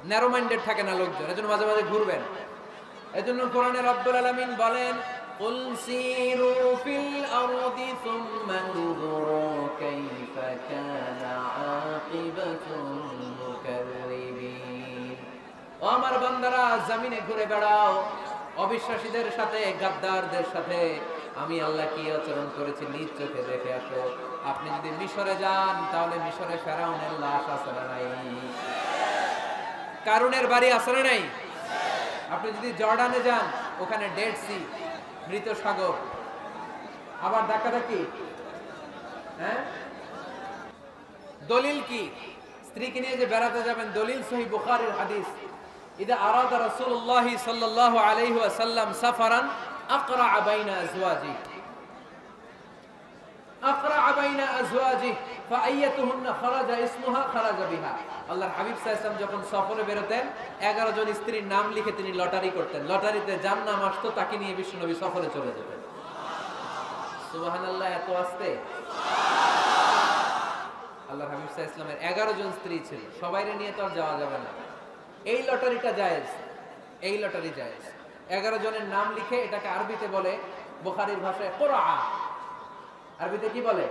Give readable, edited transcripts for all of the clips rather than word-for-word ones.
Narrow minded থাকে না লোকজন, এজন্য মাঝে মাঝে ঘুরবেন। এজন্য কোরআনে রব্বুল আলামিন বলেন, কুল সিরু ফিল আরদি সুম্মা নজুরু কাইফা কানা আকিবাতুল মুকাররিবিন। ও আমার বান্দারা, জমিনে ঘুরে বেড়াও, অবিশ্বাসীদের সাথে, গাদ্দারদের সাথে আমি আল্লাহ কি আচরণ করেছি নিজ চোখে দেখে আসো। আপনি যদি মিশরে যান, তাহলে মিশরে ফেরাউনের লাশ আছে না নাই? কারুনের বাড়ি আছে না নাই? আপনি যদি জর্ডানে যান, ওখানে ডেড সি, মৃত সাগর। আবার ধাক্কাধাক্কি, হ্যাঁ। দলিল কি? স্ত্রীকে নিয়ে যে বেড়াতে যাবেন, দলিল সহিহ বুখারীর হাদিস, ইদা আরাদা রাসূলুল্লাহ সাল্লাল্লাহু আলাইহি ওয়াসাল্লাম সাফারান আকরা বাইনা আজওয়াজি, আকরা বাইনা আজওয়াজি ফাআইয়াতুহুন্না খারাজা ইসমুহা খারাজা বিহা। আল্লাহর হাবিব সাল্লাল্লাহু আলাইহি ওয়াসাল্লাম যখন সফরে বেরোতেন, 11 জন স্ত্রীর নাম লিখে তিনি লটারি করতেন। লটারিতে যার নাম আসতো তাকে নিয়ে বিশ্বনবী সফরে চলে যেতেন। সুবহানাল্লাহ, এত আস্তে। আল্লাহর হাবিব সাল্লাল্লাহু আলাইহি ওয়াসাল্লামের 11 জন স্ত্রী ছিল, সবাইরে নিয়ে তো আর যাওয়া যাবে না। এই লটারিটা জায়েজ, এই লটারি জায়েজ। 11 জনের নাম লিখে, এটাকে আরবিতে বলে, বুখারীর ভাষায় কুরআ। আরবিতে কি বলে?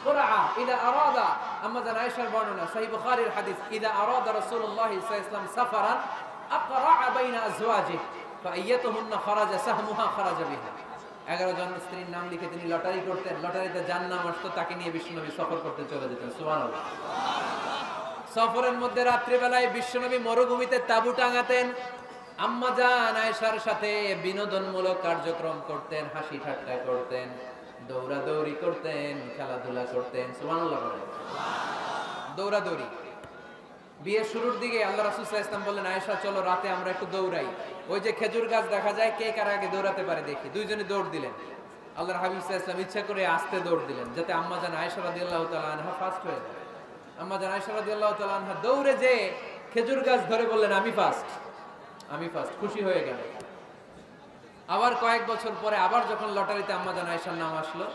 কুরআ। ইদা আরাদা, আম্মা জান আয়েশার বর্ণনা, সহিহ বুখারীর হাদিস, ইদা আরাদা রাসূলুল্লাহ সাল্লাল্লাহু আলাইহি ওয়াসাল্লাম সাফারান আকরা বাইনা আজওয়াজিহি ফাআইয়াতুহুন্না খারাজা সাহমুহা খারাজা বিহা। 11 জন স্ত্রীর নাম লিখে তিনি লটারি করতেন, লটারিতে যার নাম আসতো তাকে নিয়ে বিশ্বনবী সফর করতে চলে যেতেন। সুবহানাল্লাহ। সফরের মধ্যে রাত্রিবেলায় বিশ্বনবী মরুভূমিতে তাঁবু টাঙাতেন, আম্মা জান আয়েশার সাথে বিনোদনমূলক কার্যক্রম করতেন, হাসি ঠাট্টা করতেন, দৌড়াদৌড়ি করতেন, খেলাধুলা করতেন। সুবহানাল্লাহ। দৌড়াদৌড়ি। বিয়ের শুরুর দিকে আল্লাহ রাসূল সাল্লাল্লাহু আলাইহি ওয়াসাল্লাম বললেন, আয়েশা চলো রাতে আমরা একটু দৌড়াই, ওই যে খেজুর গাছ দেখা যায়, কে কার আগে দৌড়াতে পারে দেখি। দুইজনে দৌড় দিলেন। আল্লাহর হাবিব সাল্লাল্লাহু আলাইহি ওয়াসাল্লাম ইচ্ছা করে আস্তে দৌড় দিলেন, যাতে আম্মা জান আয়েশা রাদিয়াল্লাহু তাআলা আনহা ফার্স্ট হয়ে যায়। আম্মা জান আয়েশা রাদিয়াল্লাহু তাআলা আনহা দৌড়ে যে খেজুর গাছ ধরে বললেন, আমি ফার্স্ট, আমি ফার্স্ট, খুশি হয়ে গেল। আবার কয়েক বছর পরে আবার যখন লটারিতে আম্মা জান আয়েশার নাম আসলো,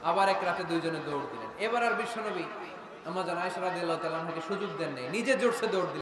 আবার এক রাতে দুইজনে দৌড় দিলেন। এবার আর বিশ্বনবী আম্মা জান আয়েশা রাদিয়াল্লাহু তাআলা আনহাকে সুযোগ দেন নাই, নিজে জোরসে দৌড় দিলেন।